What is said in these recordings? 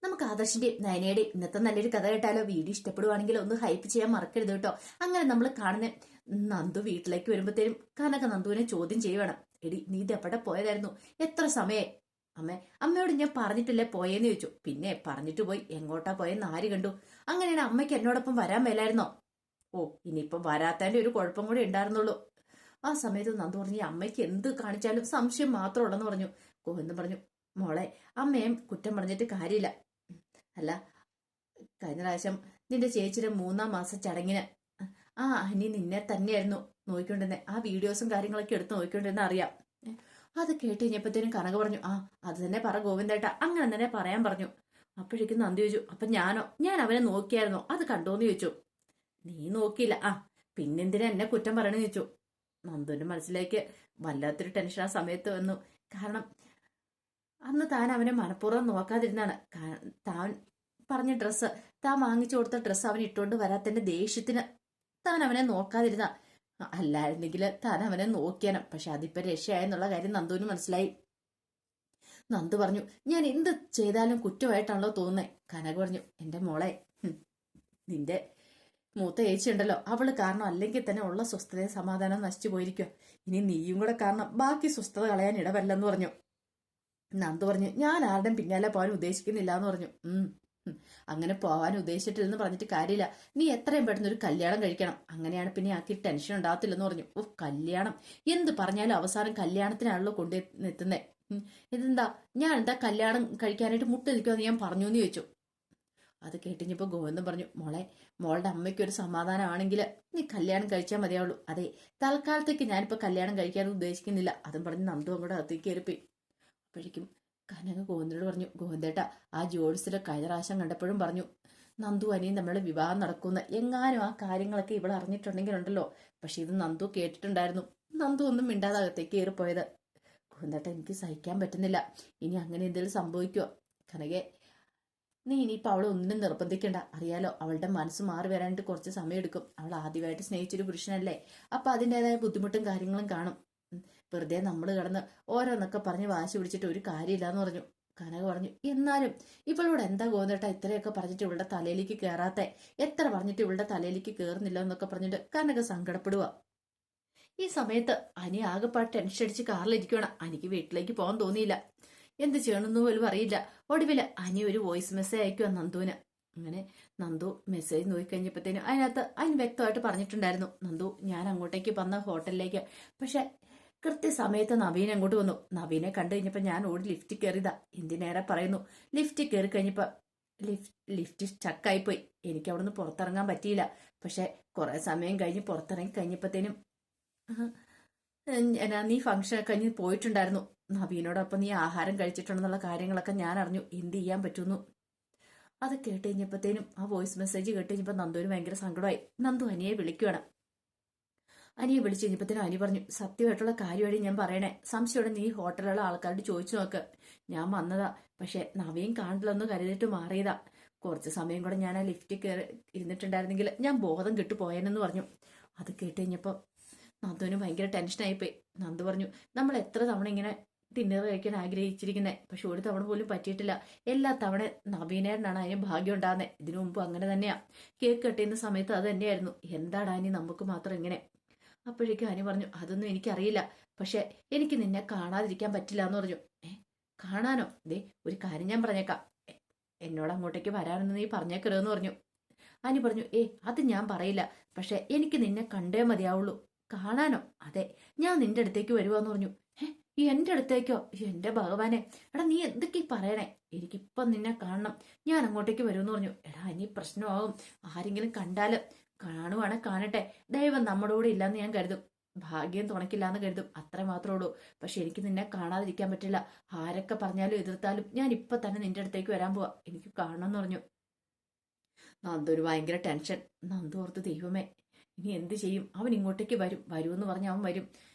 നമുക്ക് ആദർശിന്റെയും നയനയുടെയും ഇന്നത്തെ നല്ലൊരു കഥ കേട്ടാലോ? വീഡിയോ ഇഷ്ടപ്പെടുവാണെങ്കിൽ ഒന്ന് ഹൈപ്പ് ചെയ്യാൻ മറക്കരുത് കേട്ടോ. അങ്ങനെ നമ്മൾ കാണുന്ന നന്ദു വീട്ടിലേക്ക് വരുമ്പോഴത്തേനും കനക നന്ദുവിനെ ചോദ്യം ചെയ്യുവാണ്. എടി, നീ ഇത് എവിടെ പോയതായിരുന്നു? എത്ര സമയേ? അമ്മയോട് ഞാൻ പറഞ്ഞിട്ടില്ലേ പോയെന്ന് ചോദിച്ചു. പിന്നെ പറഞ്ഞിട്ട് പോയി, എങ്ങോട്ടാ പോയെന്ന് ആര് കണ്ടു? അങ്ങനെയാണ് അമ്മയ്ക്ക് എന്നോടൊപ്പം വരാൻ മേലായിരുന്നോ? ഓ, ഇനിയിപ്പം വരാത്തതിന്റെ ഒരു കുഴപ്പം കൂടെ ഉണ്ടായിരുന്നുള്ളൂ. ആ സമയത്ത് നന്ദു പറഞ്ഞു, ഈ അമ്മയ്ക്ക് എന്ത് കാണിച്ചാലും സംശയം മാത്രം ഉള്ളെന്ന് പറഞ്ഞു. ഗോവിന്ദൻ പറഞ്ഞു, മോളെ, അമ്മയും കുറ്റം പറഞ്ഞിട്ട് കാര്യമില്ല. അല്ല, കഴിഞ്ഞ പ്രാവശ്യം നിന്റെ ചേച്ചിയുടെ 3-ാം മാസ ചടങ്ങിന് ആ അനി നിന്നെ തന്നെയായിരുന്നു നോക്കിക്കൊണ്ടിരുന്നെ. ആ വീഡിയോസും കാര്യങ്ങളൊക്കെ എടുത്ത് നോക്കിക്കൊണ്ടിരുന്ന അറിയാം. അത് കേട്ട് കഴിഞ്ഞപ്പോഴത്തേനും കനക പറഞ്ഞു, ആ അത് തന്നെ പറ ഗോവിന്ദേട്ട, അങ്ങനെ തന്നെ പറയാൻ പറഞ്ഞു. അപ്പോഴേക്കും നന്ദി ചോദിച്ചു, അപ്പൊ ഞാൻ അവനെ നോക്കിയായിരുന്നോ? അത് കണ്ടോന്ന് ചോദിച്ചു. നീ നോക്കിയില്ല. ആ പിന്നെന്തിനാ എന്നെ കുറ്റം പറയണെന്ന് ചോദിച്ചു. നന്ദുവിന്റെ മനസ്സിലേക്ക് വല്ലാത്തൊരു ടെൻഷൻ ആ സമയത്ത് വന്നു. കാരണം അന്ന് താൻ അവനെ മനഃപൂർവ്വം നോക്കാതിരുന്നാണ്. താൻ പറഞ്ഞ ഡ്രസ്സ്, താൻ വാങ്ങിച്ചു കൊടുത്ത ഡ്രസ്സ് അവൻ ഇട്ടുകൊണ്ട് വരാത്തന്റെ ദേഷ്യത്തിന് താൻ അവനെ നോക്കാതിരുന്ന. അല്ലായിരുന്നെങ്കിൽ താൻ അവനെ നോക്കിയാണ്. പക്ഷെ അതിപ്പോ രക്ഷയായെന്നുള്ള കാര്യം നന്ദുവിന് മനസ്സിലായി. നന്ദു പറഞ്ഞു, ഞാൻ എന്ത് ചെയ്താലും കുറ്റമായിട്ടാണല്ലോ തോന്നുന്നേ. കനക പറഞ്ഞു, എന്റെ മോളെ, നിന്റെ മൂത്ത ചേച്ചി ഉണ്ടല്ലോ, അവള് കാരണം അല്ലെങ്കിൽ തന്നെ ഉള്ള സ്വസ്ഥതയും സമാധാനം നശിച്ചു പോയിരിക്കുക. ഇനി നീയും കൂടെ കാരണം ബാക്കി സ്വസ്ഥത കളയാൻ ഇടവല്ലെന്ന് പറഞ്ഞു. നന്ദു പറഞ്ഞു, ഞാൻ ആരുടെയും പിന്നാലെ പോകാൻ ഉദ്ദേശിക്കുന്നില്ല എന്ന് പറഞ്ഞു. അങ്ങനെ പോവാൻ ഉദ്ദേശിച്ചിട്ടില്ലെന്ന് പറഞ്ഞിട്ട് കാര്യമില്ല. നീ എത്രയും പെട്ടെന്ന് ഒരു കല്യാണം കഴിക്കണം. അങ്ങനെയാണ് പിന്നെ ആക്കി ടെൻഷൻ ഉണ്ടാകത്തില്ലെന്ന് പറഞ്ഞു. ഓ, കല്യാണം എന്ത് പറഞ്ഞാലും അവസാനം കല്യാണത്തിനാണല്ലോ കൊണ്ടെത്തുന്നേ. ഇതെന്താ, ഞാൻ എന്താ കല്യാണം കഴിക്കാനായിട്ട് മുട്ട് നിൽക്കുമെന്ന് ഞാൻ പറഞ്ഞു എന്ന് ചോദിച്ചു. അത് കേട്ടിഞ്ഞപ്പോ ഗോവിന്ദൻ പറഞ്ഞു, മോളുടെ അമ്മയ്ക്ക് ഒരു സമാധാനമാണെങ്കിൽ നീ കല്യാണം കഴിച്ചാൽ മതിയാവുള്ളൂ. അതെ, തൽക്കാലത്തേക്ക് ഞാനിപ്പോ കല്യാണം കഴിക്കാൻ ഉദ്ദേശിക്കുന്നില്ല. അതും പറഞ്ഞ് നന്ദു അങ്ങോട്ട് അകത്തേക്ക് കയറിപ്പോയി. അപ്പോഴേക്കും കനക ഗോവിന്ദനോട് പറഞ്ഞു, ഗോവിന്ദേട്ട, ആ ജോത്സ്യരെ കഴിഞ്ഞ പ്രാവശ്യം കണ്ടപ്പോഴും പറഞ്ഞു നന്ദു അനിയും തമ്മിലുള്ള വിവാഹം നടക്കുന്ന. എങ്ങാനും ആ കാര്യങ്ങളൊക്കെ ഇവിടെ അറിഞ്ഞിട്ടുണ്ടെങ്കിലുണ്ടല്ലോ. പക്ഷെ ഇത് നന്ദു കേട്ടിട്ടുണ്ടായിരുന്നു. നന്ദു ഒന്നും മിണ്ടാതെ അകത്തേക്ക് കയറിപ്പോയത്. ഗോവിന്ദേട്ട, എനിക്ക് സഹിക്കാൻ പറ്റുന്നില്ല. ഇനി അങ്ങനെ എന്തെങ്കിലും സംഭവിക്കുമോ? കനകെ, നീ ഇനിയിപ്പോൾ അവളെ ഒന്നിനും നിർബന്ധിക്കണ്ട. അറിയാലോ, അവളുടെ മനസ്സ് മാറി വരാനായിട്ട് കുറച്ച് സമയം എടുക്കും. അവൾ ആദ്യമായിട്ട് സ്നേഹിച്ചൊരു പുരുഷനല്ലേ. അപ്പൊ അതിൻ്റെതായ ബുദ്ധിമുട്ടും കാര്യങ്ങളും കാണും. വെറുതെ നമ്മൾ കിടന്ന് ഓരോന്നൊക്കെ പറഞ്ഞ് വാശി പിടിച്ചിട്ട് ഒരു കാര്യമില്ലാന്ന് പറഞ്ഞു. കനക പറഞ്ഞു, എന്നാലും ഇവളോട് എന്താ ഗോവിന്ദേട്ടാ ഇത്രയൊക്കെ പറഞ്ഞിട്ട് ഇവളുടെ തലയിലേക്ക് കയറാത്ത? എത്ര പറഞ്ഞിട്ട് ഇവളുടെ തലയിലേക്ക് കയറുന്നില്ല എന്നൊക്കെ പറഞ്ഞിട്ട് കനക സങ്കടപ്പെടുക. ഈ സമയത്ത് അനി ആകെപ്പാട് ടെൻഷൻ അടിച്ച് കാറിലിരിക്കുകയാണ്. അനിക്ക് വീട്ടിലേക്ക് പോകാൻ തോന്നിയില്ല. എന്ത് ചെയ്യണമെന്ന് പോലും അറിയില്ല. ഒടുവില് അനി ഒരു വോയിസ് മെസ്സേജ് അയക്കുക നന്ദുവിന്. അങ്ങനെ നന്ദു മെസ്സേജ് നോക്കിക്കഴിഞ്ഞപ്പോഴത്തേനും അതിന് വ്യക്തമായിട്ട് പറഞ്ഞിട്ടുണ്ടായിരുന്നു, നന്ദു, ഞാൻ അങ്ങോട്ടേക്ക് വന്ന ഹോട്ടലിലേക്ക്. പക്ഷെ കൃത്യസമയത്ത് നവീൻ അങ്ങോട്ട് വന്നു. നവീനെ കണ്ടു കഴിഞ്ഞപ്പോ ഞാൻ ഓടി ലിഫ്റ്റിൽ കയറിയതാ. എന്തിനേറെ പറയുന്നു, ലിഫ്റ്റിൽ കയറി കഴിഞ്ഞപ്പോ ലിഫ്റ്റ് സ്റ്റക്കായിപ്പോയി. എനിക്ക് അവിടുന്ന് പുറത്തിറങ്ങാൻ പറ്റിയില്ല. പക്ഷെ കുറെ സമയം കഴിഞ്ഞ് പുറത്തിറങ്ങി കഴിഞ്ഞപ്പോഴത്തേനും നീ ഫംഗ്ഷൻ കഴിഞ്ഞ് പോയിട്ടുണ്ടായിരുന്നു. നവീനോടൊപ്പം നീ ആഹാരം കഴിച്ചിട്ടുണ്ടെന്നുള്ള കാര്യങ്ങളൊക്കെ ഞാൻ അറിഞ്ഞു. എന്ത് ചെയ്യാൻ പറ്റുന്നു? അത് കേട്ട് കഴിഞ്ഞപ്പോഴത്തേനും ആ വോയിസ് മെസ്സേജ് കേട്ട് കഴിഞ്ഞപ്പോൾ നന്ദുവിന് ഭയങ്കര സങ്കടമായി. നന്ദു അനിയെ വിളിക്കുകയാണ്. അനിയെ വിളിച്ചു കഴിഞ്ഞപ്പോഴത്തേനും അനി പറഞ്ഞു, സത്യമായിട്ടുള്ള കാര്യമായിട്ട് ഞാൻ പറയണേ. സംശയത്തോടെ നീ ഹോട്ടലിലുള്ള ആൾക്കാരോട് ചോദിച്ചു നോക്ക്. ഞാൻ വന്നതാ, പക്ഷെ നവീൻ കാണില്ലെന്ന് കരുതിയിട്ട് മാറിയതാ. കുറച്ച് സമയം കൂടെ ഞാൻ ആ ലിഫ്റ്റിൽ കയറി ഇരുന്നിട്ടുണ്ടായിരുന്നെങ്കിൽ ഞാൻ ബോധം കെട്ടു പോയെന്ന് പറഞ്ഞു. അത് കേട്ട് കഴിഞ്ഞപ്പോൾ നന്ദുവിന് ഭയങ്കര ടെൻഷനായിപ്പോയി. നന്ദു പറഞ്ഞു, നമ്മൾ എത്ര തവണ ഇങ്ങനെ ഡിന്നർ കഴിക്കാൻ ആഗ്രഹിച്ചിരിക്കുന്നത്, പക്ഷെ ഒരു തവണ പോലും പറ്റിയിട്ടില്ല. എല്ലാ തവണ നവീനേട്ടനാണ് അതിന് ഭാഗ്യം ഉണ്ടാകുന്നത്. ഇതിനു മുമ്പ് അങ്ങനെ തന്നെയാ. കേക്ക് കട്ടിയുന്ന സമയത്ത് അത് തന്നെയായിരുന്നു. എന്താടാ ഇനി നമുക്ക് മാത്രം ഇങ്ങനെ? അപ്പോഴേക്കും അനി പറഞ്ഞു, അതൊന്നും എനിക്കറിയില്ല, പക്ഷെ എനിക്ക് നിന്നെ കാണാതിരിക്കാൻ പറ്റില്ല എന്ന് പറഞ്ഞു. കാണാനോ? ദേ, ഒരു കാര്യം ഞാൻ പറഞ്ഞേക്കാം. എന്നോട് അങ്ങോട്ടേക്ക് വരാനൊന്നും നീ പറഞ്ഞേക്കരുതെന്ന് പറഞ്ഞു. അനി പറഞ്ഞു, അത് ഞാൻ പറയില്ല, പക്ഷെ എനിക്ക് നിന്നെ കണ്ടേ മതിയാവുള്ളൂ. കാണാനോ? അതെ, ഞാൻ നിന്റെ അടുത്തേക്ക് വരുവാന്ന് പറഞ്ഞു. എന്റെ അടുത്തേക്കോ? എന്റെ ഭഗവാനെ, എടാ നീ എന്തൊക്കെ പറയണേ? എനിക്കിപ്പം നിന്നെ കാണണം, ഞാൻ അങ്ങോട്ടേക്ക് വരുമെന്ന് പറഞ്ഞു. എടാ, ഇനി പ്രശ്നമാകും. ആരെങ്കിലും കണ്ടാല് കാണുവാണെ കാണട്ടെ, ദൈവം നമ്മുടെ കൂടെ ഇല്ലാന്ന് ഞാൻ കരുതും, ഭാഗ്യം തുണക്കില്ലാന്ന് കരുതും, അത്ര മാത്രമേ ഉള്ളൂ. പക്ഷെ എനിക്ക് നിന്നെ കാണാതിരിക്കാൻ പറ്റില്ല. ആരൊക്കെ പറഞ്ഞാലും എതിർത്താലും ഞാൻ ഇപ്പൊ തന്നെ നിന്റെ അടുത്തേക്ക് വരാൻ പോവാ. എനിക്ക് കാണണം എന്ന് പറഞ്ഞു. നന്ദു ഭയങ്കര ടെൻഷൻ. നന്ദു ഓർത്ത്, ദൈവമേ, ഇനി എന്ത് ചെയ്യും? അവൻ ഇങ്ങോട്ടേക്ക് വരുമെന്ന് പറഞ്ഞ് അവൻ വരും.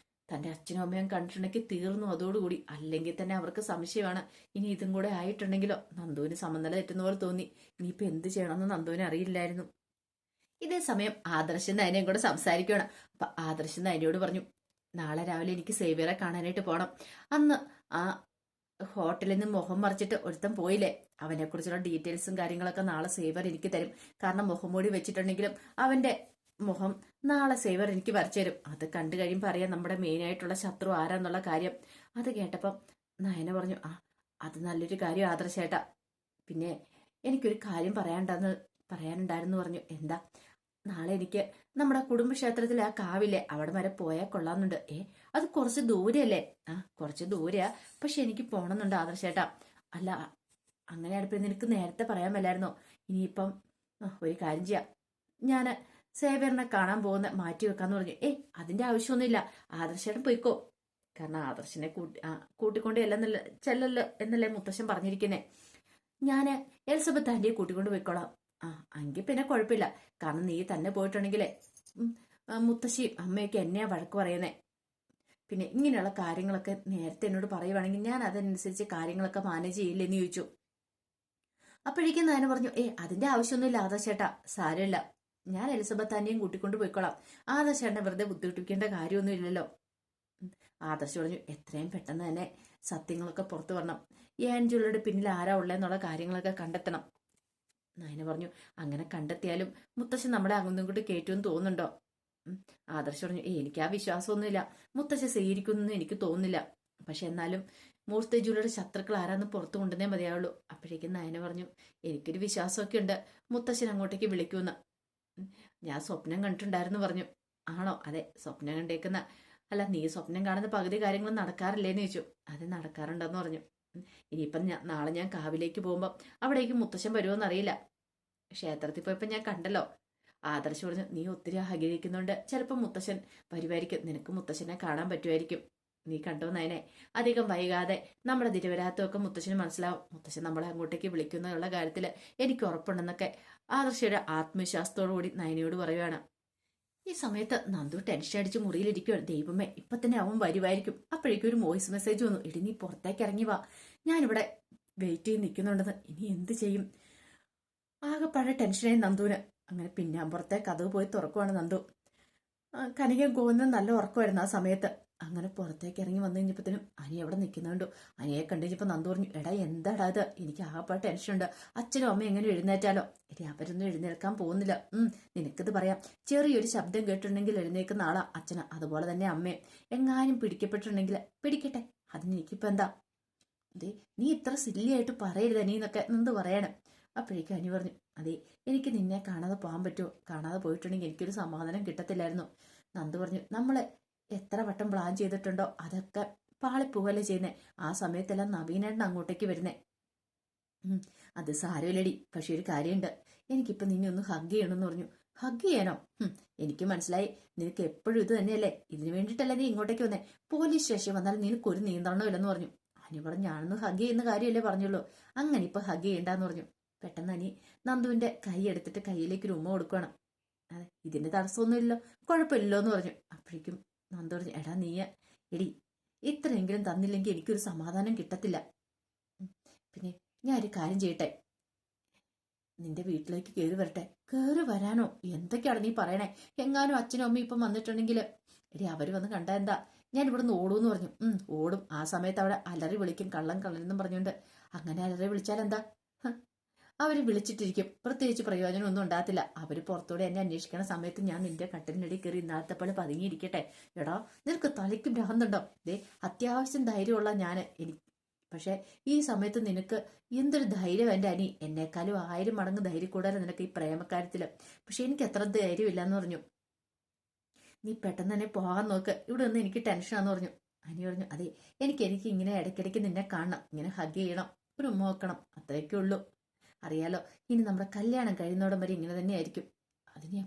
തന്റെ അച്ഛനും അമ്മയും കണ്ടിട്ടുണ്ടെങ്കിൽ തീർന്നു അതോടുകൂടി. അല്ലെങ്കിൽ തന്നെ അവർക്ക് സംശയമാണ്. ഇനി ഇതും കൂടെ ആയിട്ടുണ്ടെങ്കിലോ? നന്ദുവിന് സമനില തെറ്റുന്ന പോലെ തോന്നി. ഇനിയിപ്പോ എന്ത് ചെയ്യണമെന്ന് നന്ദുവിന് അറിയില്ലായിരുന്നു. ഇതേ സമയം ആദർശൻ നയനയും കൂടെ സംസാരിക്കുകയാണ്. അപ്പൊ ആദർശൻ നയനയോട് പറഞ്ഞു, നാളെ രാവിലെ എനിക്ക് സേവിയറെ കാണാനായിട്ട് പോകണം. അന്ന് ആ ഹോട്ടലിൽ നിന്ന് മുഖം മറിച്ചിട്ട് ഒരുത്തൻ പോയില്ലേ, അവനെ കുറിച്ചുള്ള ഡീറ്റെയിൽസും കാര്യങ്ങളൊക്കെ നാളെ സേവർ എനിക്ക് തരും. കാരണം മുഖം മൂടി വെച്ചിട്ടുണ്ടെങ്കിലും അവന്റെ മുഖം നാളെ സേവർ എനിക്ക് വരച്ചു തരും. അത് കണ്ടു കഴിയുമ്പോൾ അറിയാം നമ്മുടെ മെയിൻ ആയിട്ടുള്ള ശത്രു ആരാന്നുള്ള കാര്യം. അത് കേട്ടപ്പം നയന പറഞ്ഞു, ആ അത് നല്ലൊരു കാര്യം ആദർശേട്ടാ. പിന്നെ എനിക്കൊരു കാര്യം പറയാനുണ്ടായിരുന്നു പറഞ്ഞു. എന്താ? നാളെ എനിക്ക് നമ്മുടെ കുടുംബക്ഷേത്രത്തിലെ ആ കാവില്ലേ അവിടെ വരെ പോയാൽ കൊള്ളാന്നുണ്ട്. അത് കുറച്ച് ദൂരെയല്ലേ? ആ കുറച്ച് ദൂരെയാ, പക്ഷെ എനിക്ക് പോണമെന്നുണ്ട് ആദർശേട്ടാ. അല്ല അങ്ങനെയാണ് ഇപ്പൊ നിനക്ക് നേരത്തെ പറയാൻ മേലായിരുന്നോ? ഇനിയിപ്പം ഒരു കാര്യം ചെയ്യാം, ഞാന് സേവ്യറിനെ കാണാൻ പോകുന്ന മാറ്റി വെക്കാന്ന് പറഞ്ഞു. അതിന്റെ ആവശ്യമൊന്നുമില്ല, ആദർശേട്ടൻ പോയിക്കോ. കാരണം ആദർശനെ കൂട്ടിക്കൊണ്ട് ചെല്ലല്ലോ എന്നല്ലേ മുത്തശ്ശൻ പറഞ്ഞിരിക്കുന്നേ. ഞാന് എലിസബത്ത് ആന്റിയെ കൂട്ടിക്കൊണ്ട് പോയിക്കോളാം. എങ്കിൽ പിന്നെ കുഴപ്പമില്ല. കാരണം നീ തന്നെ പോയിട്ടുണ്ടെങ്കിലേ മുത്തശ്ശിയും അമ്മയൊക്കെ എന്നെയാ വഴക്ക് പറയുന്നേ. പിന്നെ ഇങ്ങനെയുള്ള കാര്യങ്ങളൊക്കെ നേരത്തെ എന്നോട് പറയുവാണെങ്കിൽ ഞാൻ അതനുസരിച്ച് കാര്യങ്ങളൊക്കെ മാനേജ് ചെയ്യില്ലെന്ന് ചോദിച്ചു. അപ്പോഴേക്കും ഞാൻ പറഞ്ഞു, അതിന്റെ ആവശ്യമൊന്നുമില്ല ആദർശേട്ടാ, സാരമില്ല, ഞാൻ എലിസബത്ത് ആന്റിയും കൂട്ടിക്കൊണ്ട് പോയിക്കോളാം. ആദർശേട്ടനെ വെറുതെ ബുദ്ധിമുട്ടിക്കേണ്ട കാര്യമൊന്നും ഇല്ലല്ലോ. ആദർശ് പറഞ്ഞു, എത്രയും പെട്ടെന്ന് തന്നെ സത്യങ്ങളൊക്കെ പുറത്തു വരണം. ഈ ആൻജുലയുടെ പിന്നിൽ ആരാ ഉള്ളതെന്നുള്ള കാര്യങ്ങളൊക്കെ കണ്ടെത്തണം. നയന പറഞ്ഞു, അങ്ങനെ കണ്ടെത്തിയാലും മുത്തശ്ശൻ നമ്മളെ അങ്ങോട്ടും ഇങ്ങോട്ട് കേറ്റുമെന്ന് തോന്നുന്നുണ്ടോ? ആദർശ് പറഞ്ഞു, എനിക്ക് ആ വിശ്വാസമൊന്നുമില്ല, മുത്തശ്ശൻ സ്വീകരിക്കുമെന്ന് എനിക്ക് തോന്നുന്നില്ല. പക്ഷെ എന്നാലും മൂർത്തി ജൂലിയുടെ ശത്രുക്കൾ ആരാന്ന് പുറത്തു കൊണ്ടുവന്നേ മതിയാവുള്ളൂ. അപ്പോഴേക്കും നയന പറഞ്ഞു, എനിക്കൊരു വിശ്വാസമൊക്കെ ഉണ്ട് മുത്തശ്ശൻ അങ്ങോട്ടേക്ക് വിളിക്കുമെന്ന്. ഞാൻ സ്വപ്നം കണ്ടിട്ടുണ്ടായിരുന്നു പറഞ്ഞു. ആണോ? അതെ, സ്വപ്നം കണ്ടേക്കുന്ന. അല്ല, നീ സ്വപ്നം കാണുന്ന പകുതി കാര്യങ്ങളും നടക്കാറില്ലേന്ന് ചോദിച്ചു. അത് നടക്കാറുണ്ടെന്ന് പറഞ്ഞു. ഇനിയിപ്പം നാളെ ഞാൻ കാവിലേക്ക് പോകുമ്പോൾ അവിടേക്ക് മുത്തശ്ശൻ വരുമോന്ന് അറിയില്ല. ക്ഷേത്രത്തിൽ പോയപ്പോ ഞാൻ കണ്ടല്ലോ. ആദർശ് പറഞ്ഞു, നീ ഒത്തിരി ആഗ്രഹിക്കുന്നുണ്ട്, ചിലപ്പോൾ മുത്തശ്ശൻ വരുമായിരിക്കും, നിനക്ക് മുത്തശ്ശനെ കാണാൻ പറ്റുമായിരിക്കും. നീ കണ്ടോ നയനെ, അധികം വൈകാതെ നമ്മുടെ തിരുവരാത്തമൊക്കെ മുത്തശ്ശന് മനസ്സിലാവും. മുത്തശ്ശൻ നമ്മളെ അങ്ങോട്ടേക്ക് വിളിക്കുന്നുള്ള കാര്യത്തില് എനിക്ക് ഉറപ്പുണ്ടെന്നൊക്കെ ആദർശയുടെ ആത്മവിശ്വാസത്തോടു കൂടി നയനയോട് പറയുവാണ്. ഈ സമയത്ത് നന്ദു ടെൻഷൻ അടിച്ച് മുറിയിലിരിക്കുകയാണ്. ദൈവമേ, ഇപ്പൊ തന്നെ അവൻ വരുമായിരിക്കും. അപ്പോഴേക്കും ഒരു വോയിസ് മെസ്സേജ് വന്നു, ഇടി നീ പുറത്തേക്ക് ഇറങ്ങി വാ, ഞാനിവിടെ വെയിറ്റ് ചെയ്ത് നിൽക്കുന്നുണ്ടെന്ന്. ഇനി എന്ത് ചെയ്യും? ആകെപ്പാടെ ടെൻഷനായി നന്ദുവിന്. അങ്ങനെ പിന്നാമ്പുറത്തെ കഥവ് പോയി തുറക്കുവാണ് നന്ദു. കനികയും ഗോവിന്ദനും നല്ല ഉറക്കമായിരുന്നു ആ സമയത്ത്. അങ്ങനെ പുറത്തേക്ക് ഇറങ്ങി വന്നു കഴിഞ്ഞപ്പോഴത്തേനും അനി എവിടെ നിൽക്കുന്നുണ്ടോ. അനിയെ കണ്ടുകഴിഞ്ഞപ്പോ നന്ദു പറഞ്ഞു, എടാ എന്താടാ ഇത്, എനിക്ക് ആകെപ്പാട് ടെൻഷനുണ്ട്. അച്ഛനും അമ്മയും എങ്ങനെ എഴുന്നേറ്റാലോ? അവരൊന്നും എഴുന്നേൽക്കാൻ പോകുന്നില്ല. നിനക്കിത് പറയാം, ചെറിയൊരു ശബ്ദം കേട്ടിട്ടുണ്ടെങ്കിൽ എഴുന്നേൽക്കുന്ന ആളാ അച്ഛന്, അതുപോലെ തന്നെ അമ്മയും. എങ്ങാനും പിടിക്കപ്പെട്ടിട്ടുണ്ടെങ്കിൽ പിടിക്കട്ടെ, അതിന് എനിക്കിപ്പോ എന്താ? അതെ, നീ ഇത്ര സില്ലിയായിട്ട് പറയരുത് നീ എന്നൊക്കെ നന്ദു പറയണം. അപ്പോഴേക്കും അനി പറഞ്ഞു, അതെ, എനിക്ക് നിന്നെ കാണാതെ പോകാൻ പറ്റുമോ? കാണാതെ പോയിട്ടുണ്ടെങ്കിൽ എനിക്കൊരു സമാധാനം കിട്ടത്തില്ലായിരുന്നു. നന്ദു പറഞ്ഞു, നമ്മള് എത്ര വട്ടം പ്ലാൻ ചെയ്തിട്ടുണ്ടോ അതൊക്കെ പാളിപ്പോവല്ലേ ചെയ്യുന്നേ. ആ സമയത്തെല്ലാം നവീനേട്ടൻ അങ്ങോട്ടേക്ക് വരുന്നേ. അത് സാരമില്ലടി, പക്ഷെ ഒരു കാര്യമുണ്ട്, എനിക്കിപ്പോ നിന്നെ ഒന്ന് ഹഗ് ചെയ്യണമെന്ന് പറഞ്ഞു. ഹഗ് ചെയ്യാനോ? എനിക്ക് മനസ്സിലായി, നിനക്ക് എപ്പോഴും ഇത് തന്നെയല്ലേ, ഇതിനു വേണ്ടിയിട്ടല്ലേ നീ ഇങ്ങോട്ടേക്ക് വന്നേ. പോലീസ് സ്റ്റേഷൻ വന്നാൽ നിനക്ക് ഒരു നിയന്ത്രണവും ഇല്ലെന്ന് പറഞ്ഞു. അനി പറഞ്ഞു, ഞാനൊന്ന് ഹഗ് ചെയ്യുന്ന കാര്യമല്ലേ പറഞ്ഞുള്ളൂ, അങ്ങനെ ഇപ്പൊ ഹഗ് ചെയ്യണ്ടെന്ന് പറഞ്ഞു. പെട്ടെന്ന് അനി നന്ദുവിന്റെ കൈ എടുത്തിട്ട് കയ്യിലേക്ക് ഒരു ഉമ്മ കൊടുക്കണം. അതെ, ഇതിന്റെ തടസ്സമൊന്നുമില്ലല്ലോ, കുഴപ്പമില്ലല്ലോ എന്ന് പറഞ്ഞു. അപ്പോഴേക്കും നന്ദു പറഞ്ഞു, എടാ നീ എടി ഇത്രയെങ്കിലും തന്നില്ലെങ്കിൽ എനിക്കൊരു സമാധാനം കിട്ടത്തില്ല. പിന്നെ ഞാൻ ഒരു കാര്യം ചെയ്യട്ടെ, നിന്റെ വീട്ടിലേക്ക് കയറി വരട്ടെ? കയറി വരാനോ? എന്തൊക്കെയാണ് നീ പറയണേ? എങ്ങാനും അച്ഛനും അമ്മയും ഇപ്പം വന്നിട്ടുണ്ടെങ്കിൽ എടി അവര് വന്ന് കണ്ടാ എന്താ? ഞാൻ ഇവിടെ നിന്ന് ഓടൂന്ന് പറഞ്ഞു. ഓടും. ആ സമയത്ത് അവിടെ അലറി വിളിക്കും, കള്ളം കള്ളനെന്നും പറഞ്ഞുകൊണ്ട്. അങ്ങനെ അലറി വിളിച്ചാൽ എന്താ? അവര് വിളിച്ചിട്ടിരിക്കും, പ്രത്യേകിച്ച് പ്രയോജനം ഒന്നും ഉണ്ടാകത്തില്ല. അവര് പുറത്തോടെ എന്നെ അന്വേഷിക്കണ സമയത്ത് ഞാൻ നിന്റെ കട്ടിലിനടി കയറി ഇന്നാളത്തെ പോലെ പതുങ്ങിയിരിക്കട്ടെ? എടാ, നിനക്ക് തലയ്ക്കും ഭ്രാന്തുണ്ടോ? അത്യാവശ്യം ധൈര്യമുള്ള ഞാന്. പക്ഷെ ഈ സമയത്ത് നിനക്ക് എന്തൊരു ധൈര്യം എന്റെ അനി, എന്നെക്കാളും 1000 മടങ്ങ് ധൈര്യം കൂടാതെ നിനക്ക് ഈ പ്രേമക്കാര്യത്തില്. പക്ഷെ എനിക്ക് അത്ര ധൈര്യമില്ലാന്ന് പറഞ്ഞു. നീ പെട്ടെന്ന് തന്നെ പോകാൻ നോക്ക്, ഇവിടെ നിന്ന് എനിക്ക് ടെൻഷനാന്ന് പറഞ്ഞു. അനി പറഞ്ഞു, അതെ, എനിക്ക് ഇങ്ങനെ ഇടയ്ക്കിടയ്ക്ക് നിന്നെ കാണണം, ഇങ്ങനെ ഹഗ് ചെയ്യണം, ഒരു ഉമ്മ വെക്കണം, അത്രയൊക്കെ ഉള്ളൂ. അറിയാലോ, ഇനി നമ്മുടെ കല്യാണം കഴിയുന്നോടം വരെ ഇങ്ങനെ തന്നെ ആയിരിക്കും. അതിന്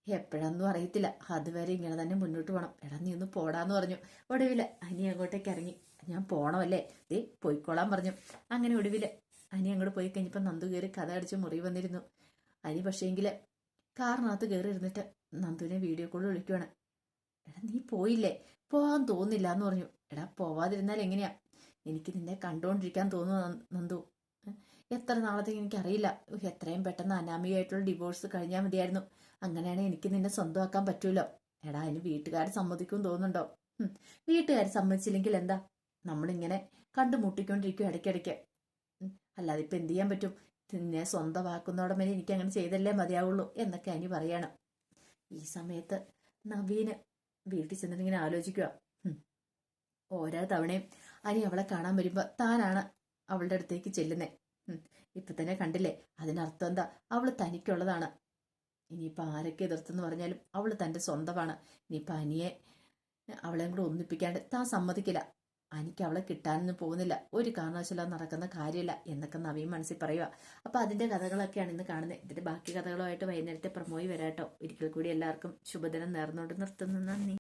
എപ്പോഴാന്നും അറിയത്തില്ല, അതുവരെ ഇങ്ങനെ തന്നെ മുന്നോട്ട് പോകണം. എടാ നീ ഒന്ന് പോടാന്ന് പറഞ്ഞു. ഒടുവില് അനി അങ്ങോട്ടേക്ക് ഇറങ്ങി. ഞാൻ പോണമല്ലേ? പോയിക്കോളാൻ പറഞ്ഞു. അങ്ങനെ ഒടുവില് അനി അങ്ങോട്ട് പോയി കഴിഞ്ഞപ്പോ നന്ദു കയറി കഥ അടിച്ച് മുറി വന്നിരുന്നു. അനി പക്ഷേങ്കില് കാറിനകത്ത് കയറി ഇരുന്നിട്ട് നന്ദുവിനെ വീഡിയോ കോൾ വിളിക്കുവാണ്. എടാ നീ പോയില്ലേ? പോകാൻ തോന്നില്ല എന്ന് പറഞ്ഞു. എടാ പോവാതിരുന്നാൽ എങ്ങനെയാ? എനിക്ക് നിന്നെ കണ്ടോണ്ടിരിക്കാൻ തോന്നുന്നു നന്ദു. എത്ര നാളത്തേക്ക് എനിക്കറിയില്ല. എത്രയും പെട്ടെന്ന് അനാമികയായിട്ടുള്ള ഡിവോഴ്സ് കഴിഞ്ഞാൽ മതിയായിരുന്നു. അങ്ങനെയാണെങ്കിൽ എനിക്ക് നിന്നെ സ്വന്തമാക്കാൻ പറ്റൂലോ. എടാ അതിന് വീട്ടുകാർ സമ്മതിക്കും തോന്നുന്നുണ്ടോ? വീട്ടുകാർ സമ്മതിച്ചില്ലെങ്കിൽ എന്താ? നമ്മളിങ്ങനെ കണ്ടുമുട്ടിക്കൊണ്ടിരിക്കും ഇടയ്ക്കിടയ്ക്ക്. അല്ലാതെ ഇപ്പം എന്ത് ചെയ്യാൻ പറ്റും? നിന്നെ സ്വന്തമാക്കുന്നോടം വരെ എനിക്ക് അങ്ങനെ ചെയ്തല്ലേ മതിയാവുള്ളൂ എന്നൊക്കെ അനി പറയണം. ഈ സമയത്ത് നവീന് വീട്ടിൽ ചെന്നിട്ടിങ്ങനെ ആലോചിക്കുക. ഓരോ തവണയും അനി അവളെ കാണാൻ വരുമ്പോ താനാണ് അവളുടെ അടുത്തേക്ക് ചെല്ലുന്നേ. ഇപ്പൊ തന്നെ കണ്ടില്ലേ, അതിനർത്ഥം എന്താ? അവള് തനിക്കുള്ളതാണ്. ഇനിയിപ്പൊ ആരൊക്കെ എതിർത്തെന്ന് പറഞ്ഞാലും അവള് തന്റെ സ്വന്തമാണ്. ഇനിയിപ്പൊ അനിയെ അവളെയും കൂടെ ഒന്നിപ്പിക്കാണ്ട് താൻ സമ്മതിക്കില്ല. അനിക്ക് അവളെ കിട്ടാനൊന്നും പോകുന്നില്ല, ഒരു കാരണവശാലും നടക്കുന്ന കാര്യമില്ല എന്നൊക്കെ നവീൻ മനസ്സിൽ പറയുക. അപ്പൊ അതിന്റെ കഥകളൊക്കെയാണ് ഇന്ന് കാണുന്നത്. ഇതിന്റെ ബാക്കി കഥകളുമായിട്ട് വൈകുന്നേരത്തെ പ്രമോയി വരാട്ടോ. ഒരിക്കൽ കൂടി എല്ലാവർക്കും ശുഭദിനം നേർന്നുകൊണ്ട് നിർത്തുന്നു. നന്ദി.